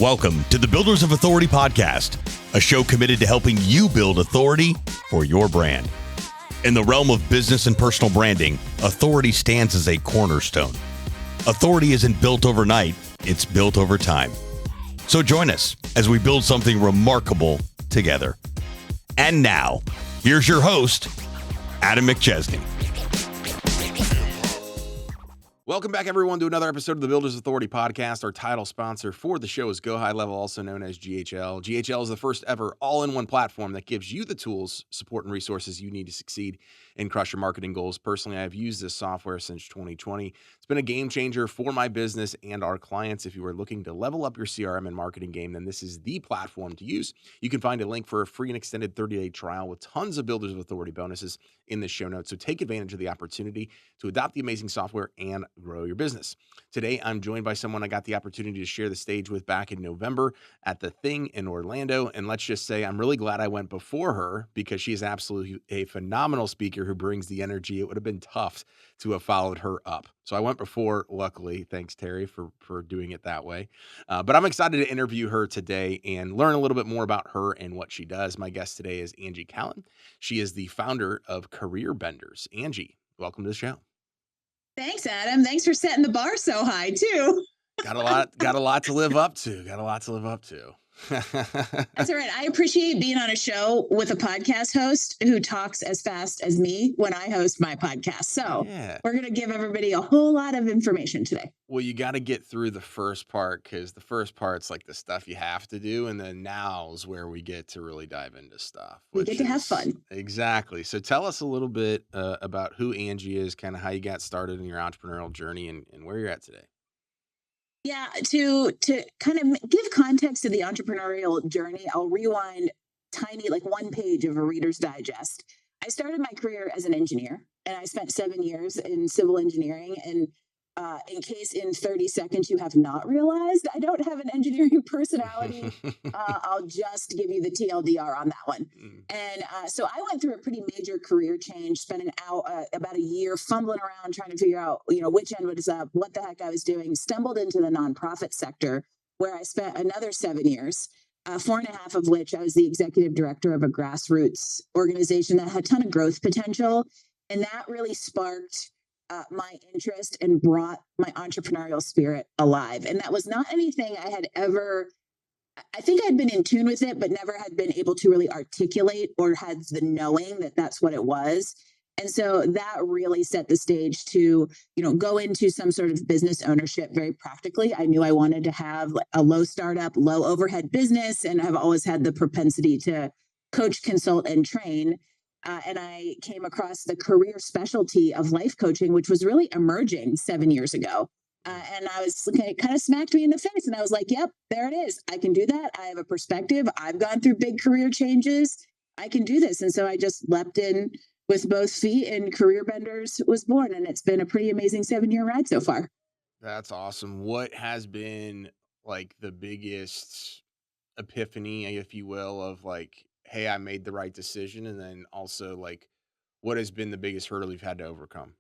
Welcome to the Builders of Authority podcast, a show committed to helping you build authority for your brand. In the realm of business and personal branding, authority stands as a cornerstone. Authority isn't built overnight, it's built over time. So join us as we build something remarkable together. And now, here's your host, Adam McChesney. Welcome back, everyone, to another episode of the Builders Authority podcast. Our title sponsor for the show is Go High Level, also known as GHL. GHL is the first ever all-in-one platform that gives you the tools, support, and resources you need to succeed and crush your marketing goals. Personally, I've used this software since 2020. It's been a game changer for my business and our clients. If you are looking to level up your CRM and marketing game, then this is the platform to use. You can find a link for a free and extended 30-day trial with tons of Builders of Authority bonuses in the show notes. So take advantage of the opportunity to adopt the amazing software and grow your business. Today, I'm joined by someone I got the opportunity to share the stage with back in November at the Thing in Orlando. And let's just say I'm really glad I went before her because she is absolutely a phenomenal speaker who brings the energy. It would have been tough to have followed her up. So I went before, luckily. Thanks, Terry, for doing it that way. But I'm excited to interview her today and learn a little bit more about her and what she does. My guest today is Angie Callen. She is the founder of Career Benders. Angie, welcome to the show. Thanks, Adam. Thanks for setting the bar so high, too. Got a lot to live up to. That's all right. I appreciate being on a show with a podcast host who talks as fast as me when I host my podcast. So We're going to give everybody a whole lot of information today. Well, you got to get through the first part because the first part's like the stuff you have to do. And then now's where we get to really dive into stuff. We get to have fun. Exactly. So tell us a little bit about who Angie is, kind of how you got started in your entrepreneurial journey and where you're at today. Yeah, to kind of give context to the entrepreneurial journey, I'll rewind tiny, like one page of a Reader's Digest. I started my career as an engineer, and I spent 7 years in civil engineering. And in case in 30 seconds you have not realized I don't have an engineering personality, I'll just give you the TLDR on that one. And so I went through a pretty major career change, spent about a year fumbling around trying to figure out, which end was up, what the heck I was doing, stumbled into the nonprofit sector where I spent another 7 years, 4.5 of which I was the executive director of a grassroots organization that had a ton of growth potential. And that really sparked my interest and brought my entrepreneurial spirit alive. And that was not anything I had ever, I think I'd been in tune with it, but never had been able to really articulate or had the knowing that that's what it was. And so that really set the stage to, go into some sort of business ownership very practically. I knew I wanted to have a low startup, low overhead business, and I've always had the propensity to coach, consult, and train. And I came across the career specialty of life coaching, which was really emerging 7 years ago. And I was it kind of smacked me in the face. And I was like, yep, there it is. I can do that. I have a perspective. I've gone through big career changes. I can do this. And so I just leapt in with both feet, and Career Benders was born. And it's been a pretty amazing 7-year ride so far. That's awesome. What has been like the biggest epiphany, if you will, of like, hey, I made the right decision? And then also, like, what has been the biggest hurdle you've had to overcome?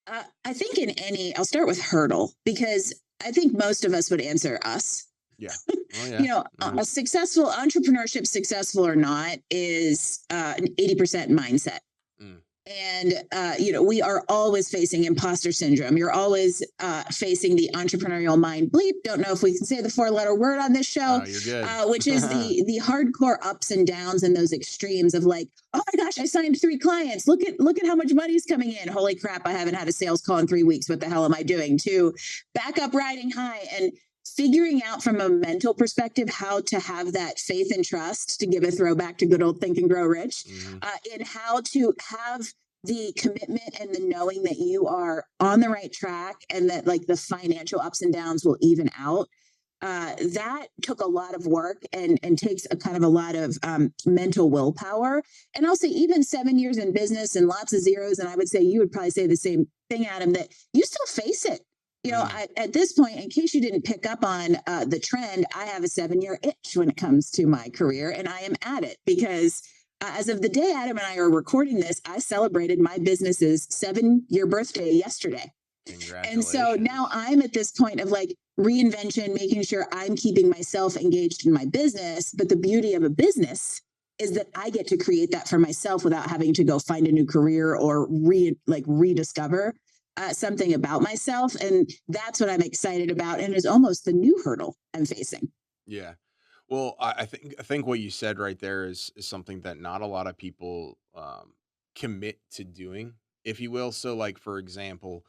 I think I'll start with hurdle, because I think most of us would answer us. Yeah. Oh, yeah. A successful entrepreneurship, successful or not, is an 80% mindset. And, we are always facing imposter syndrome. You're always facing the entrepreneurial mind bleep. Don't know if we can say the 4-letter word on this show, you're good. Which is the hardcore ups and downs and those extremes of like, oh my gosh, I signed 3 clients. Look at how much money's coming in. Holy crap, I haven't had a sales call in 3 weeks. What the hell am I doing? To back up riding high and figuring out from a mental perspective how to have that faith and trust, to give a throwback to good old Think and Grow Rich, in how to have the commitment and the knowing that you are on the right track and that like the financial ups and downs will even out. That took a lot of work and takes a kind of a lot of mental willpower. And I'll say even 7 years in business and lots of zeros. And I would say you would probably say the same thing, Adam, that you still face it. At this point, in case you didn't pick up on the trend, I have a 7-year itch when it comes to my career, and I am at it because as of the day Adam and I are recording this, I celebrated my business's 7-year birthday yesterday. And so now I'm at this point of like reinvention, making sure I'm keeping myself engaged in my business. But the beauty of a business is that I get to create that for myself without having to go find a new career or rediscover something about myself. And that's what I'm excited about, and is almost the new hurdle I'm facing. Yeah. Well, I think what you said right there is something that not a lot of people commit to doing, if you will. So, like for example,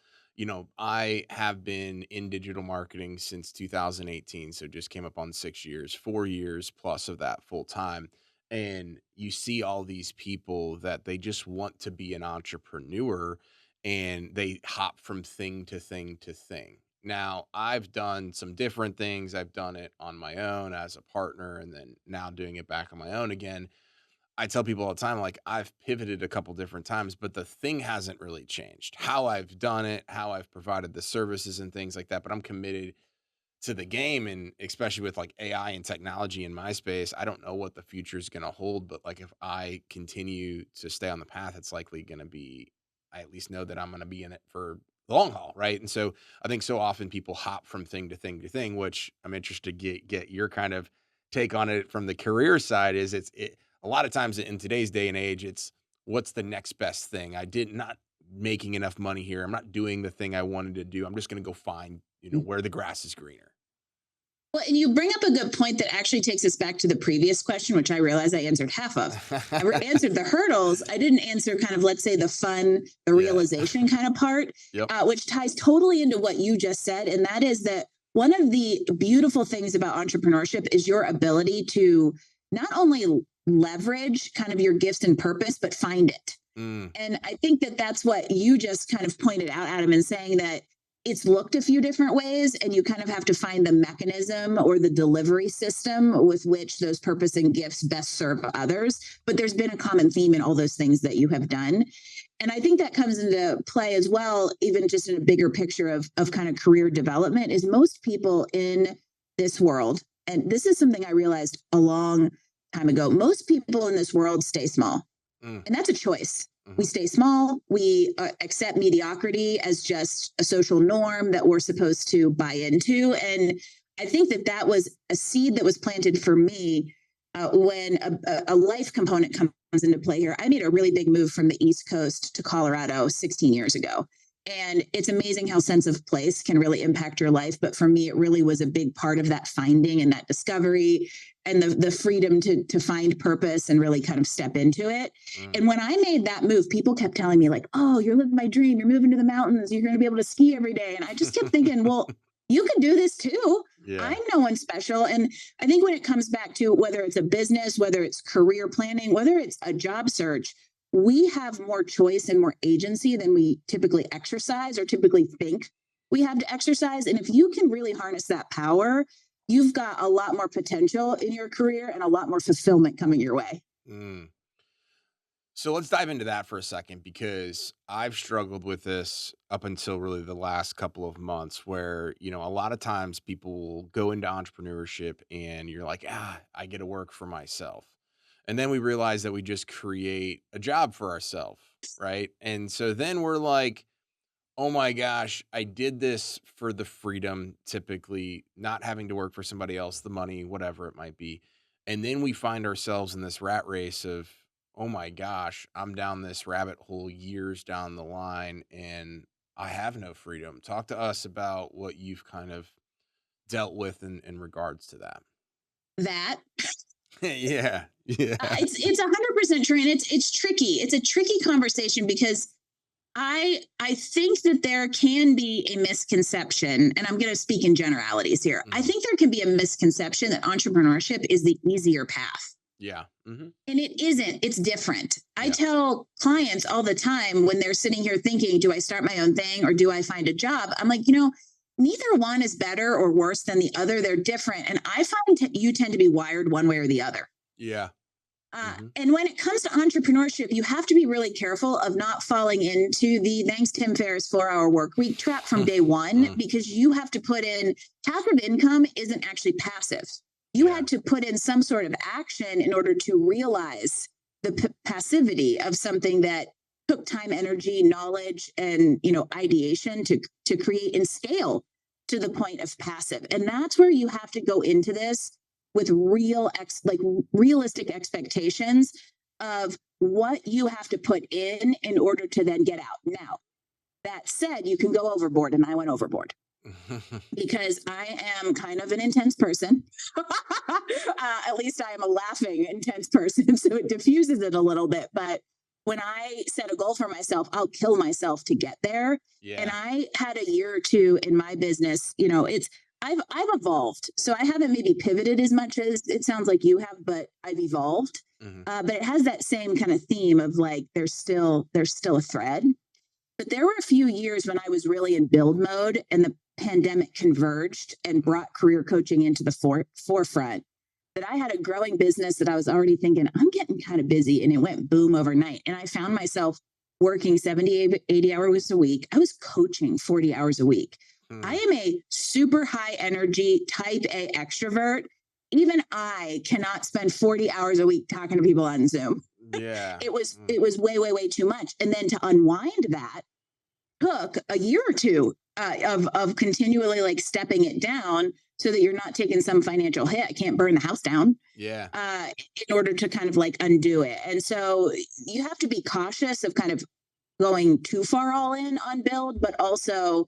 I have been in digital marketing since 2018, so just came up on 6 years, 4 years plus of that full time. And you see all these people that they just want to be an entrepreneur, and they hop from thing to thing to thing. Now, I've done some different things. I've done it on my own as a partner, and then now doing it back on my own again. I tell people all the time, like, I've pivoted a couple different times, but the thing hasn't really changed. How I've done it, how I've provided the services and things like that. But I'm committed to the game, and especially with like AI and technology in my space, I don't know what the future is going to hold. But like, if I continue to stay on the path, it's likely going to be, I at least know that I'm going to be in it for the long haul. Right. And so I think so often people hop from thing to thing to thing, which I'm interested to get your kind of take on it from the career side. Is a lot of times in today's day and age, it's what's the next best thing? I did not making enough money here. I'm not doing the thing I wanted to do. I'm just going to go find, where the grass is greener. Well, and you bring up a good point that actually takes us back to the previous question, which I realize I answered half of. I answered the hurdles. I didn't answer kind of, let's say, the fun, the realization kind of part, which ties totally into what you just said. And that is that one of the beautiful things about entrepreneurship is your ability to not only leverage kind of your gifts and purpose, but find it. And I think that that's what you just kind of pointed out, Adam, in saying that it's looked a few different ways, and you kind of have to find the mechanism or the delivery system with which those purpose and gifts best serve others. But there's been a common theme in all those things that you have done. And I think that comes into play as well, even just in a bigger picture of kind of career development, is most people in this world, and this is something I realized a long time ago, most people in this world stay small. And that's a choice. We stay small. We accept mediocrity as just a social norm that we're supposed to buy into. And I think that that was a seed that was planted for me when a life component comes into play here. I made a really big move from the East Coast to Colorado 16 years ago. And it's amazing how sense of place can really impact your life. But for me, it really was a big part of that finding and that discovery and the freedom to find purpose and really kind of step into it. And when I made that move, people kept telling me like, oh, you're living my dream. You're moving to the mountains. You're going to be able to ski every day. And I just kept thinking, well, you can do this too. Yeah. I'm no one special. And I think when it comes back to whether it's a business, whether it's career planning, whether it's a job search, we have more choice and more agency than we typically exercise or typically think we have to exercise. And if you can really harness that power, you've got a lot more potential in your career and a lot more fulfillment coming your way. So let's dive into that for a second, because I've struggled with this up until really the last couple of months, where, a lot of times people will go into entrepreneurship and you're like, I get to work for myself. And then we realize that we just create a job for ourselves, right? And so then we're like, oh my gosh, I did this for the freedom, typically not having to work for somebody else, the money, whatever it might be. And then we find ourselves in this rat race of, oh my gosh, I'm down this rabbit hole years down the line and I have no freedom. Talk to us about what you've kind of dealt with in regards to that. Yeah. It's 100% true, and it's tricky. It's a tricky conversation because I think that there can be a misconception, and I'm going to speak in generalities here. I think there can be a misconception that entrepreneurship is the easier path. Yeah. And it isn't. It's different. I tell clients all the time when they're sitting here thinking, do I start my own thing or do I find a job? I'm like, neither one is better or worse than the other. They're different. And I find you tend to be wired one way or the other. Yeah. And when it comes to entrepreneurship, you have to be really careful of not falling into the thanks Tim Ferriss 4-hour work week trap from day one, because you have to put in passive income isn't actually passive. You had to put in some sort of action in order to realize the passivity of something that took time, energy, knowledge, and, ideation to create and scale to the point of passive. And that's where you have to go into this with realistic expectations of what you have to put in order to then get out. Now, that said, you can go overboard, and I went overboard because I am kind of an intense person. At least I am a laughing, intense person. So it diffuses it a little bit. But when I set a goal for myself, I'll kill myself to get there. Yeah. And I had a year or two in my business. I've evolved. So I haven't maybe pivoted as much as it sounds like you have, but I've evolved. But it has that same kind of theme of like there's still a thread. But there were a few years when I was really in build mode, and the pandemic converged and brought career coaching into the forefront. That I had a growing business that I was already thinking, I'm getting kind of busy, and it went boom overnight. And I found myself working 70, 80 hours a week. I was coaching 40 hours a week. I am a super high energy type A extrovert. Even I cannot spend 40 hours a week talking to people on Zoom. Yeah. It was way, way, way too much. And then to unwind that took a year or two of continually like stepping it down so that you're not taking some financial hit. I can't burn the house down. Yeah. In order to kind of like undo it. And so you have to be cautious of kind of going too far all in on build, but also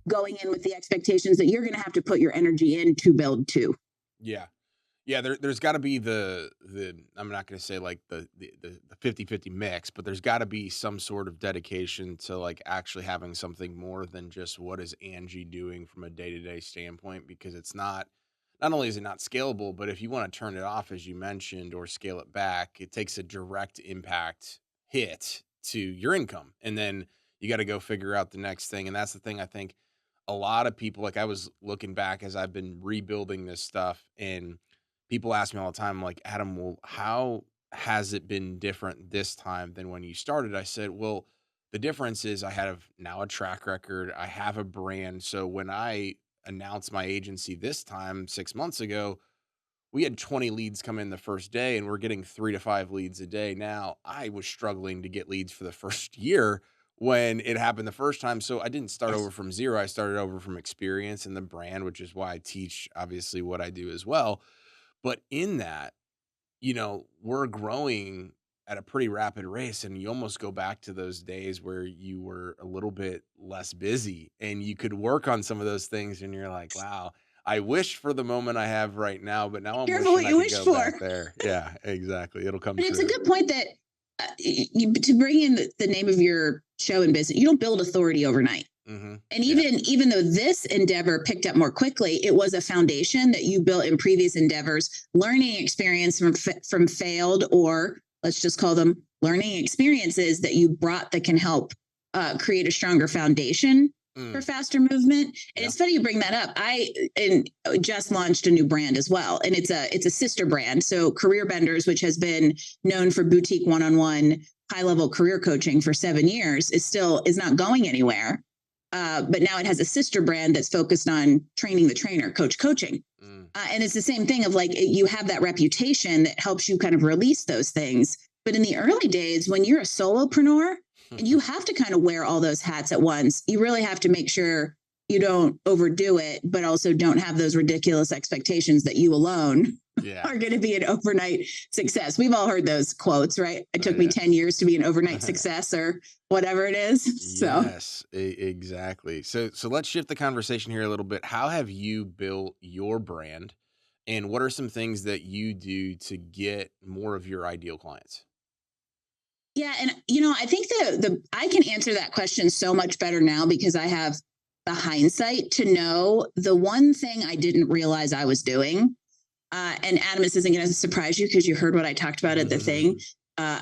going in with the expectations that you're going to have to put your energy in to build too. Yeah. Yeah, there's got to be the I'm not going to say like the 50-50 mix, but there's got to be some sort of dedication to like actually having something more than just what is Angie doing from a day-to-day standpoint, because it's not only is it not scalable, but if you want to turn it off, as you mentioned, or scale it back, it takes a direct impact hit to your income. And then you got to go figure out the next thing. And that's the thing I think a lot of people, like I was looking back as I've been rebuilding this stuff, and people ask me all the time, like, Adam, well, how has it been different this time than when you started? I said, well, the difference is I have now a track record. I have a brand. So when I announced my agency this time 6 months ago, we had 20 leads come in the first day, and we're getting 3 to 5 leads a day. Now, I was struggling to get leads for the first year when it happened the first time. So I didn't start over from zero. I started over from experience and the brand, which is why I teach, obviously, what I do as well. But in that, we're growing at a pretty rapid race, and you almost go back to those days where you were a little bit less busy and you could work on some of those things, and you're like, wow, I wish for the moment I have right now, but now I'm Careful wishing what you I wish could go for. back there. Yeah, exactly. It'll come But true. it's a good point that to bring in the name of your show and business, you don't build authority overnight. And even though this endeavor picked up more quickly, it was a foundation that you built in previous endeavors, learning experience from failed, or let's just call them learning experiences that you brought that can help create a stronger foundation for faster movement. And it's funny you bring that up. I just launched a new brand as well, and it's a sister brand. So Career Benders, which has been known for boutique one-on-one high-level career coaching for 7 years, is not going anywhere. But now it has a sister brand that's focused on training the trainer, coaching. And it's the same thing of like, you have that reputation that helps you kind of release those things. But in the early days, when you're a solopreneur and you have to kind of wear all those hats at once, you really have to make sure you don't overdo it, but also don't have those ridiculous expectations that you alone are going to be an overnight success. We've all heard those quotes, right? It took me 10 years to be an overnight success, or whatever it is. So. Yes, exactly. So let's shift the conversation here a little bit. How have you built your brand, and what are some things that you do to get more of your ideal clients? Yeah. And, I think I can answer that question so much better now because I have the hindsight to know the one thing I didn't realize I was doing. And Adam, this isn't going to surprise you because you heard what I talked about at the thing.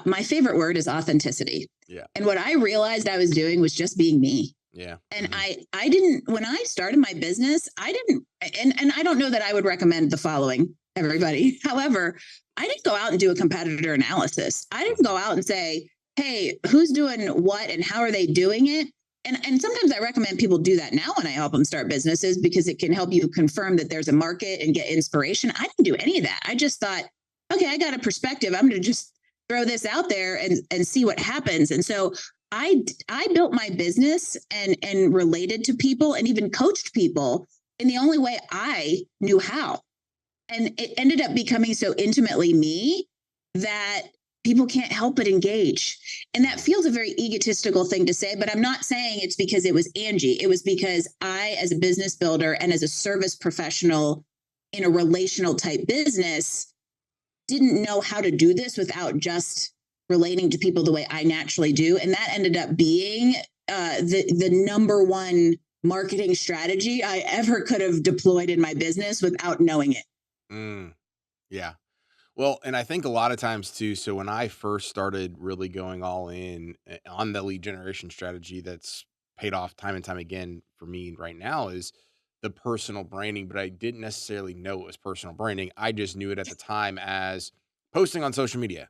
My favorite word is authenticity. Yeah. And what I realized I was doing was just being me. Yeah. And I didn't, when I started my business, I didn't, and I don't know that I would recommend the following, everybody. However, I didn't go out and do a competitor analysis. I didn't go out and say, hey, who's doing what and how are they doing it? And sometimes I recommend people do that now when I help them start businesses, because it can help you confirm that there's a market and get inspiration. I didn't do any of that. I just thought, okay, I got a perspective. I'm going to just throw this out there and see what happens. And so I built my business and related to people and even coached people in the only way I knew how. And it ended up becoming so intimately me that people can't help but engage. And that feels a very egotistical thing to say, but I'm not saying it's because it was Angie. It was because I, as a business builder and as a service professional in a relational type business, didn't know how to do this without just relating to people the way I naturally do. And that ended up being the number one marketing strategy I ever could have deployed in my business without knowing it. Yeah. Well, and I think a lot of times too, so when I first started really going all in on the lead generation strategy that's paid off time and time again for me right now is the personal branding, but I didn't necessarily know it was personal branding. I just knew it at the time as posting on social media.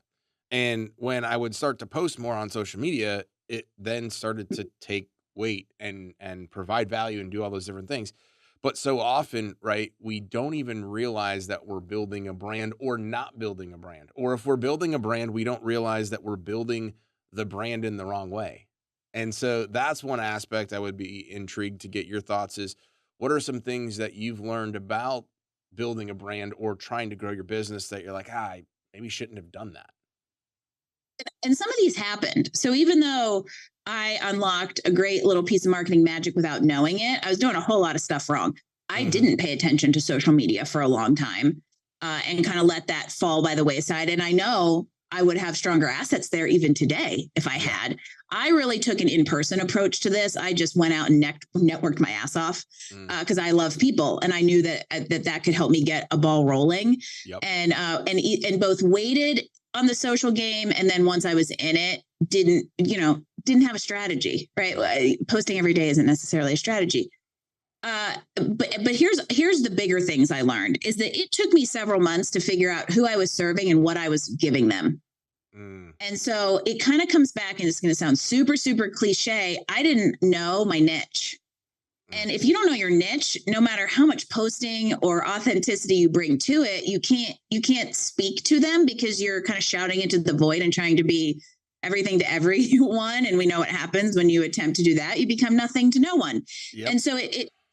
And when I would start to post more on social media, it then started to take weight and provide value and do all those different things. But so often, right, we don't even realize that we're building a brand or not building a brand. Or if we're building a brand, we don't realize that we're building the brand in the wrong way. And so that's one aspect I would be intrigued to get your thoughts is what are some things that you've learned about building a brand or trying to grow your business that you're like, I maybe shouldn't have done that? And some of these happened. So even though I unlocked a great little piece of marketing magic without knowing it, I was doing a whole lot of stuff wrong. I didn't pay attention to social media for a long time and kind of let that fall by the wayside. And I know I would have stronger assets there even today if I had. I really took an in-person approach to this. I just went out and networked my ass off because I love people, and I knew that that could help me get a ball rolling. Yep. And both waited on the social game, and then once I was in it, didn't have a strategy. Right, posting every day isn't necessarily a strategy. But here's the bigger things I learned is that it took me several months to figure out who I was serving and what I was giving them. And so it kind of comes back, and it's going to sound super, super cliche. I didn't know my niche. And if you don't know your niche, no matter how much posting or authenticity you bring to it, you can't speak to them because you're kind of shouting into the void and trying to be everything to everyone. And we know what happens when you attempt to do that. You become nothing to no one. Yep. And so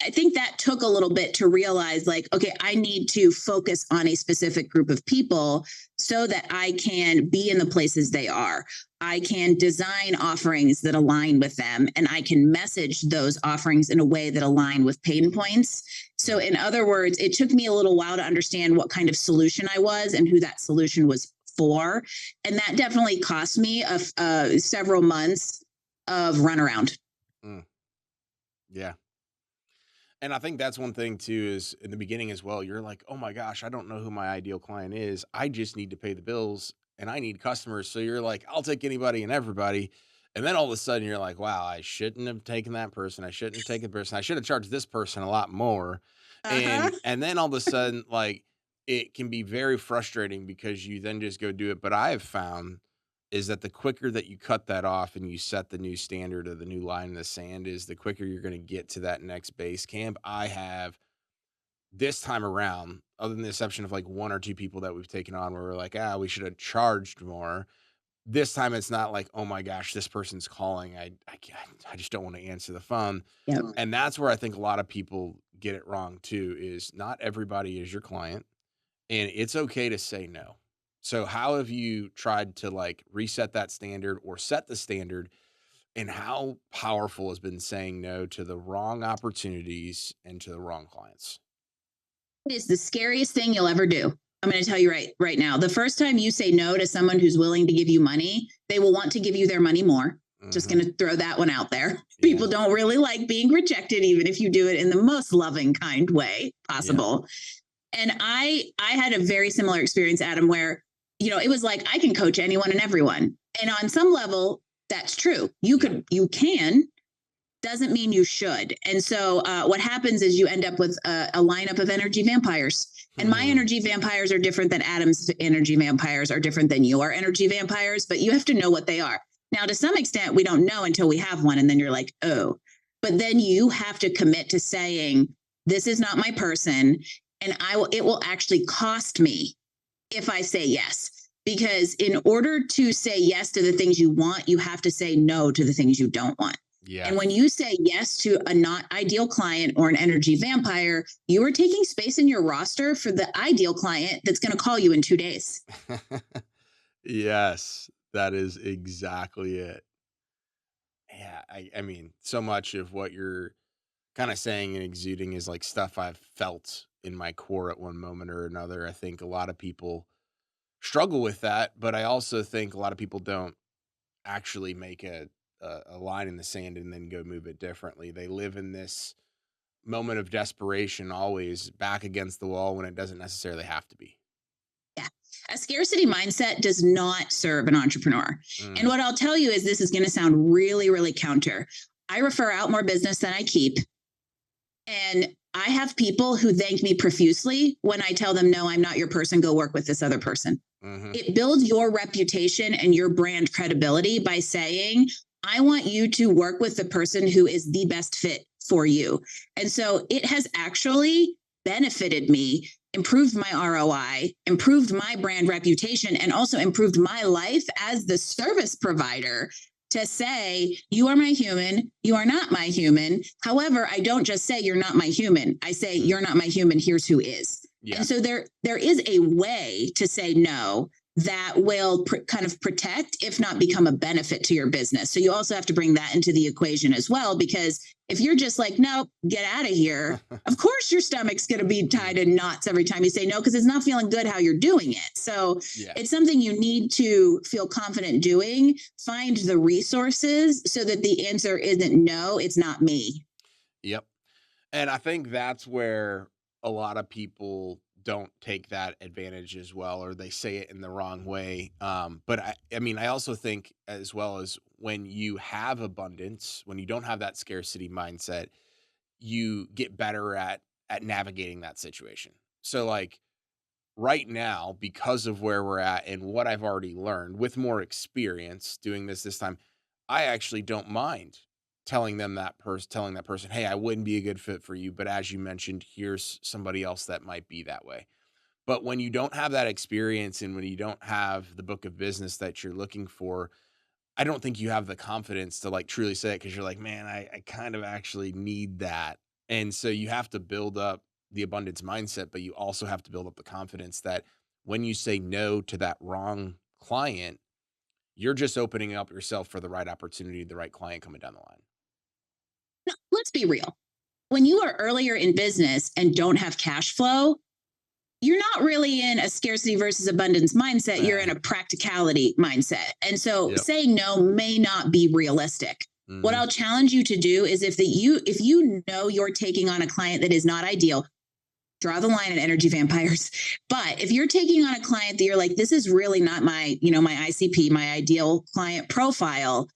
I think that took a little bit to realize, like, okay, I need to focus on a specific group of people so that I can be in the places they are. I can design offerings that align with them, and I can message those offerings in a way that align with pain points. So in other words, it took me a little while to understand what kind of solution I was and who that solution was for. And that definitely cost me several months of runaround. Yeah. And I think that's one thing too, is in the beginning as well, you're like, oh my gosh, I don't know who my ideal client is. I just need to pay the bills and I need customers. So you're like, I'll take anybody and everybody. And then all of a sudden you're like, wow, I shouldn't have taken that person. I shouldn't have taken the person. I should have charged this person a lot more. And then all of a sudden, like, it can be very frustrating because you then just go do it. But I have found is that the quicker that you cut that off and you set the new standard or the new line in the sand is the quicker you're going to get to that next base camp. I have this time around, other than the exception of like one or two people that we've taken on where we're like, we should have charged more. This time it's not like, oh my gosh, this person's calling. I just don't want to answer the phone. Yep. And that's where I think a lot of people get it wrong too, is not everybody is your client and it's okay to say no. So how have you tried to like reset that standard or set the standard, and how powerful has been saying no to the wrong opportunities and to the wrong clients? It is the scariest thing you'll ever do. I'm going to tell you right now. The first time you say no to someone who's willing to give you money, they will want to give you their money more. Just going to throw that one out there. Yeah. People don't really like being rejected, even if you do it in the most loving, kind way possible. Yeah. And I had a very similar experience, Adam, where, it was like, I can coach anyone and everyone. And on some level, that's true. You can, doesn't mean you should. And so what happens is you end up with a lineup of energy vampires. And my energy vampires are different than Adam's energy vampires are different than your energy vampires, but you have to know what they are. Now, to some extent, we don't know until we have one. And then you're like, oh, but then you have to commit to saying, this is not my person. And it will actually cost me if I say yes. because in order to say yes to the things you want, you have to say no to the things you don't want. Yeah. And when you say yes to a not ideal client or an energy vampire, you are taking space in your roster for the ideal client that's going to call you in 2 days. Yes, that is exactly it. Yeah, I mean, so much of what you're kind of saying and exuding is like stuff I've felt in my core at one moment or another. I think a lot of people struggle with that, but I also think a lot of people don't actually make a line in the sand and then go move it differently. They live in this moment of desperation, always back against the wall when it doesn't necessarily have to be. Yeah. A scarcity mindset does not serve an entrepreneur. And what I'll tell you is this is going to sound really, really counter. I refer out more business than I keep. And I have people who thank me profusely when I tell them, no, I'm not your person. Go work with this other person. It builds your reputation and your brand credibility by saying, I want you to work with the person who is the best fit for you. And so it has actually benefited me, improved my ROI, improved my brand reputation, and also improved my life as the service provider to say, you are my human, you are not my human. However, I don't just say you're not my human. I say, you're not my human, here's who is. Yeah. And so there is a way to say no that will kind of protect, if not become a benefit to your business. So you also have to bring that into the equation as well, because if you're just like, no, get out of here, of course your stomach's going to be tied in knots every time you say no, because it's not feeling good how you're doing it. So it's something you need to feel confident doing, find the resources so that the answer isn't no, it's not me. Yep. And I think that's where a lot of people don't take that advantage as well, or they say it in the wrong way. But I mean, I also think as well as when you have abundance, when you don't have that scarcity mindset, you get better at navigating that situation. So like right now, because of where we're at and what I've already learned with more experience doing this time, I actually don't mind telling that person, hey, I wouldn't be a good fit for you, but as you mentioned, here's somebody else that might be that way. But when you don't have that experience and when you don't have the book of business that you're looking for, I don't think you have the confidence to like truly say it, because you're like, man, I kind of actually need that. And so you have to build up the abundance mindset, but you also have to build up the confidence that when you say no to that wrong client, you're just opening up yourself for the right opportunity, the right client coming down the line. No, let's be real. When you are earlier in business and don't have cash flow, you're not really in a scarcity versus abundance mindset. You're in a practicality mindset. And so saying no may not be realistic. What I'll challenge you to do is if you know you're taking on a client that is not ideal, draw the line at energy vampires. But if you're taking on a client that you're like, this is really not my, my ICP, my ideal client profile,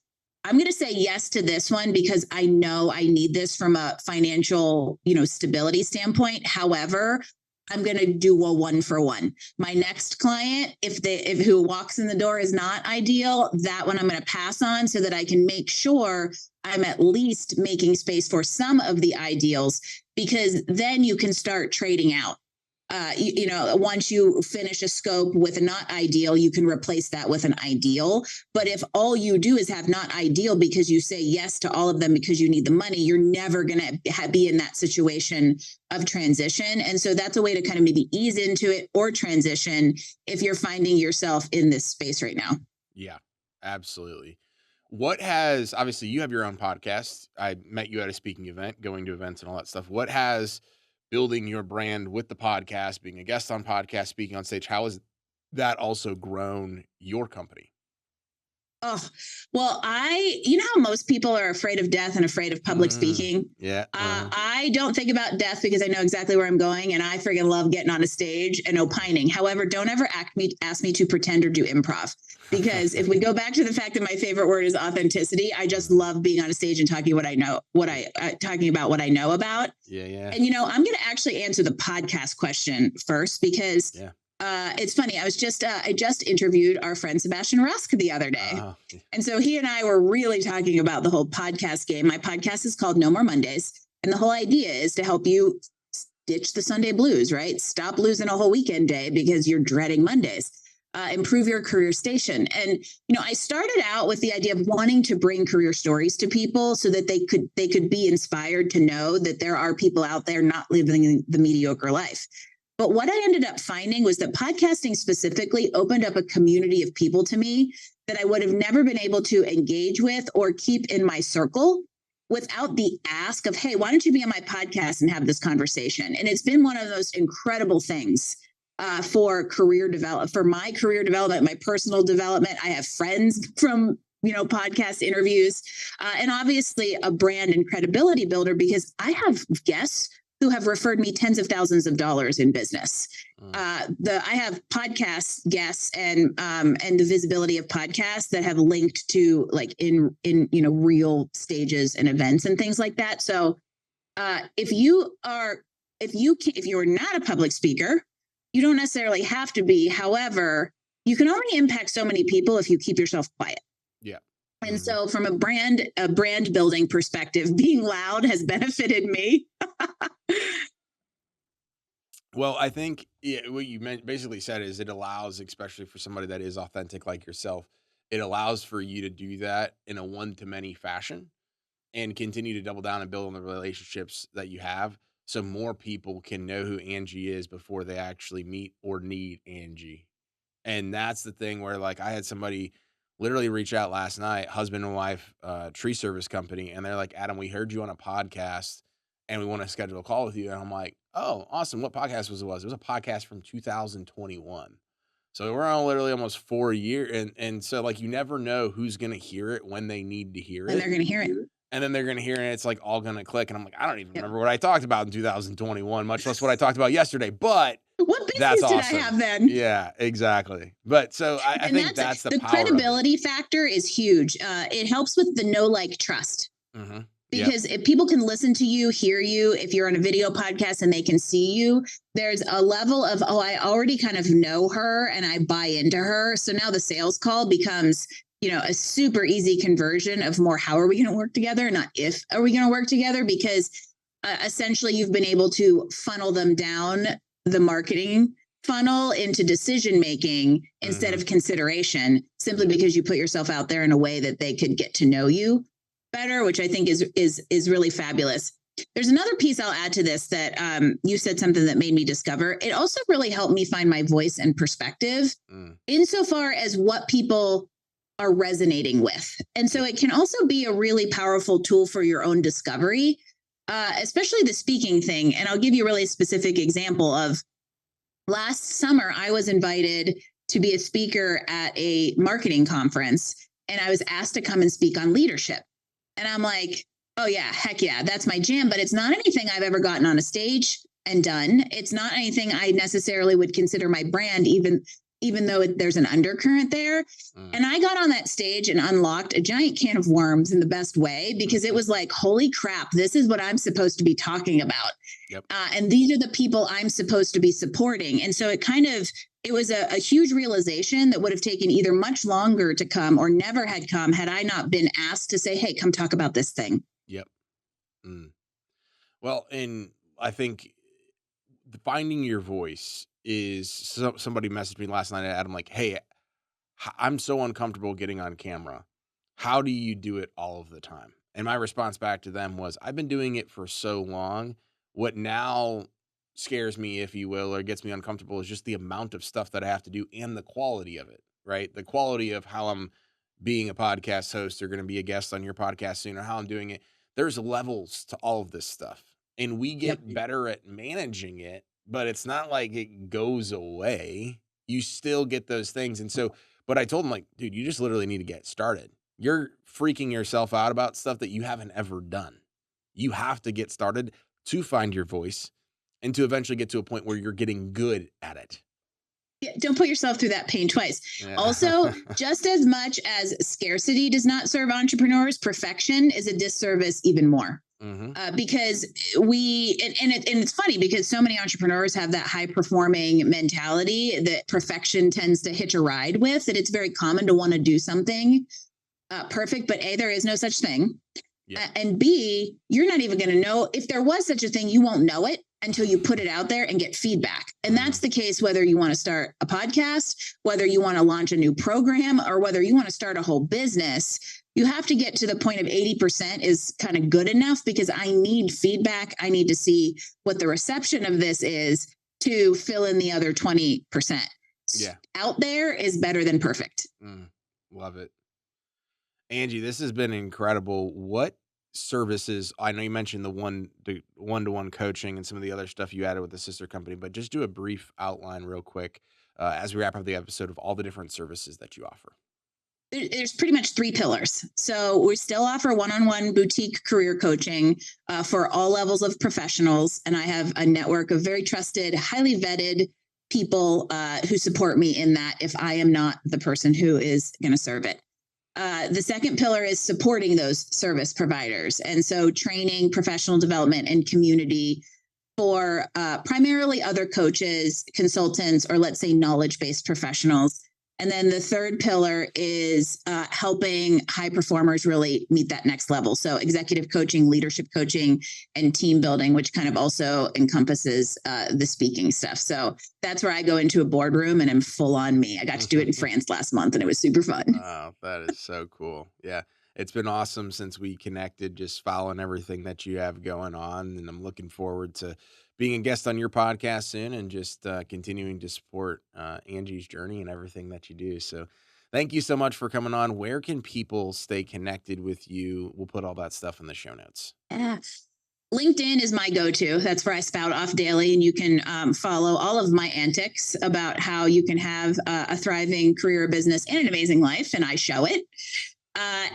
I'm going to say yes to this one because I know I need this from a financial, stability standpoint. However, I'm going to do a 1-for-1. My next client, if who walks in the door is not ideal, that one I'm going to pass on so that I can make sure I'm at least making space for some of the ideals, because then you can start trading out. Once you finish a scope with a not ideal, you can replace that with an ideal. But if all you do is have not ideal because you say yes to all of them because you need the money, you're never going to be in that situation of transition. And so that's a way to kind of maybe ease into it or transition if you're finding yourself in this space right now. Yeah, absolutely. Obviously you have your own podcast. I met you at a speaking event, going to events and all that stuff. What has building your brand with the podcast, being a guest on podcast, speaking on stage, how has that also grown your company? Oh, well, how most people are afraid of death and afraid of public speaking. Yeah. I don't think about death because I know exactly where I'm going, and I freaking love getting on a stage and opining. However, don't ever ask me to pretend or do improv, because if we go back to the fact that my favorite word is authenticity, I just love being on a stage and talking talking about what I know about. Yeah. And I'm going to actually answer the podcast question first, because it's funny. I just interviewed our friend Sebastian Rusk the other day. And so he and I were really talking about the whole podcast game. My podcast is called No More Mondays. And the whole idea is to help you ditch the Sunday blues, right? Stop losing a whole weekend day because you're dreading Mondays. improve your career station. And, I started out with the idea of wanting to bring career stories to people so that they could be inspired to know that there are people out there not living the mediocre life. But what I ended up finding was that podcasting specifically opened up a community of people to me that I would have never been able to engage with or keep in my circle without the ask of, hey, why don't you be on my podcast and have this conversation? And it's been one of those incredible things for my career development, my personal development. I have friends from, podcast interviews, and obviously a brand and credibility builder, because I have guests who have referred me tens of thousands of dollars in business. I have podcast guests and the visibility of podcasts that have linked to like in real stages and events and things like that. So if you're not a public speaker, you don't necessarily have to be. However, you can only impact so many people if you keep yourself quiet. Yeah. And so from a brand building perspective, being loud has benefited me. Well, I think what you basically said is it allows, especially for somebody that is authentic like yourself, it allows for you to do that in a one-to-many fashion and continue to double down and build on the relationships that you have, so more people can know who Angie is before they actually meet or need Angie. And that's the thing where, like, I had somebody literally reach out last night, husband and wife, tree service company, and they're like, Adam, we heard you on a podcast and we want to schedule a call with you. And I'm like, oh, awesome. What podcast was it? It was a podcast from 2021. So we're on literally almost 4 years. And so, like, you never know who's going to hear it when they need to hear it. And they're going to hear it. And then they're going to hear it, and it's like all going to click. And I'm like, I don't even remember what I talked about in 2021, much less what I talked about yesterday. But what business that's awesome. Did I have then? Yeah, exactly. But so I think that's the power. The credibility factor is huge. It helps with the know, like, trust. Mm-hmm. Because if people can listen to you, hear you, if you're on a video podcast and they can see you, there's a level of, I already kind of know her and I buy into her. So now the sales call becomes, a super easy conversion of more, how are we going to work together? Not if are we going to work together, because essentially you've been able to funnel them down the marketing funnel into decision-making instead of consideration, simply because you put yourself out there in a way that they could get to know you better, which I think is really fabulous. There's another piece I'll add to this that you said something that made me discover. It also really helped me find my voice and perspective insofar as what people are resonating with. And so it can also be a really powerful tool for your own discovery, especially the speaking thing. And I'll give you a really specific example of last summer, I was invited to be a speaker at a marketing conference, and I was asked to come and speak on leadership. And I'm like, oh yeah, heck yeah, that's my jam. But it's not anything I've ever gotten on a stage and done. It's not anything I necessarily would consider my brand, even though there's an undercurrent there. And I got on that stage and unlocked a giant can of worms in the best way, because it was like, holy crap, this is what I'm supposed to be talking about. Yep. And these are the people I'm supposed to be supporting. And so it was a huge realization that would have taken either much longer to come or never had come had I not been asked to say, hey, come talk about this thing. Yep. Well, and I think finding your voice is, somebody messaged me last night, Adam, like, hey, I'm so uncomfortable getting on camera. How do you do it all of the time? And my response back to them was, I've been doing it for so long. What now scares me, if you will, or gets me uncomfortable, is just the amount of stuff that I have to do and the quality of it, right? The quality of how I'm being a podcast host, or going to be a guest on your podcast soon, or how I'm doing it. There's levels to all of this stuff, and we get better at managing it, but it's not like it goes away. You still get those things. And so, but I told him, like, dude, you just literally need to get started. You're freaking yourself out about stuff that you haven't ever done. You have to get started to find your voice and to eventually get to a point where you're getting good at it. Yeah, don't put yourself through that pain twice. Yeah. Also, just as much as scarcity does not serve entrepreneurs, perfection is a disservice even more. Because it's funny because so many entrepreneurs have that high performing mentality that perfection tends to hitch a ride with, that it's very common to want to do something perfect, but A, there is no such thing. Yeah. And B, you're not even going to know if there was such a thing, you won't know it until you put it out there and get feedback. And that's the case whether you want to start a podcast, whether you want to launch a new program, or whether you want to start a whole business. You have to get to the point of 80% is kind of good enough, because I need feedback. I need to see what the reception of this is to fill in the other 20%. Yeah. Out there is better than perfect. Love it. Angie, this has been incredible. What services, I know you mentioned the one-to-one coaching and some of the other stuff you added with the sister company, but just do a brief outline real quick as we wrap up the episode of all the different services that you offer. There's pretty much 3 pillars. So we still offer one-on-one boutique career coaching for all levels of professionals. And I have a network of very trusted, highly vetted people who support me in that if I am not the person who is going to serve it. The second pillar is supporting those service providers. And so training, professional development, and community for primarily other coaches, consultants, or let's say knowledge-based professionals. And then the third pillar is helping high performers really meet that next level. So executive coaching, leadership coaching, and team building, which kind of also encompasses the speaking stuff. So that's where I go into a boardroom and I'm full on me. I got to do it in France last month and it was super fun. Oh, that is so cool. Yeah. It's been awesome since we connected, just following everything that you have going on. And I'm looking forward to being a guest on your podcast soon and just continuing to support Angie's journey and everything that you do. So thank you so much for coming on. Where can people stay connected with you? We'll put all that stuff in the show notes. Yeah. LinkedIn is my go-to. That's where I spout off daily, and you can follow all of my antics about how you can have a thriving career, business, and an amazing life, and I show it.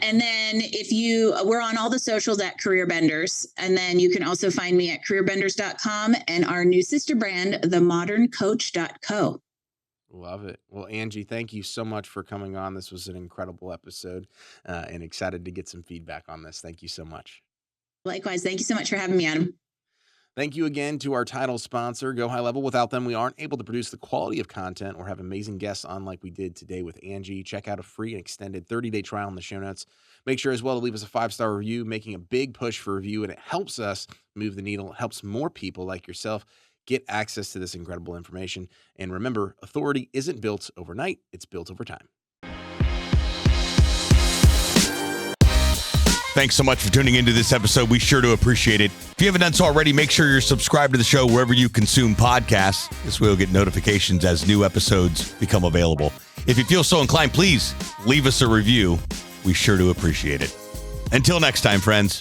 And then we're on all the socials at Career Benders. And then you can also find me at careerbenders.com and our new sister brand, themoderncoach.co. Love it. Well, Angie, thank you so much for coming on. This was an incredible episode and excited to get some feedback on this. Thank you so much. Likewise. Thank you so much for having me, Adam. Thank you again to our title sponsor, Go High Level. Without them, we aren't able to produce the quality of content or have amazing guests on like we did today with Angie. Check out a free and extended 30-day trial in the show notes. Make sure as well to leave us a 5-star review, making a big push for review, and it helps us move the needle. It helps more people like yourself get access to this incredible information. And remember, authority isn't built overnight. It's built over time. Thanks so much for tuning into this episode. We sure do appreciate it. If you haven't done so already, make sure you're subscribed to the show wherever you consume podcasts. This way you'll get notifications as new episodes become available. If you feel so inclined, please leave us a review. We sure do appreciate it. Until next time, friends.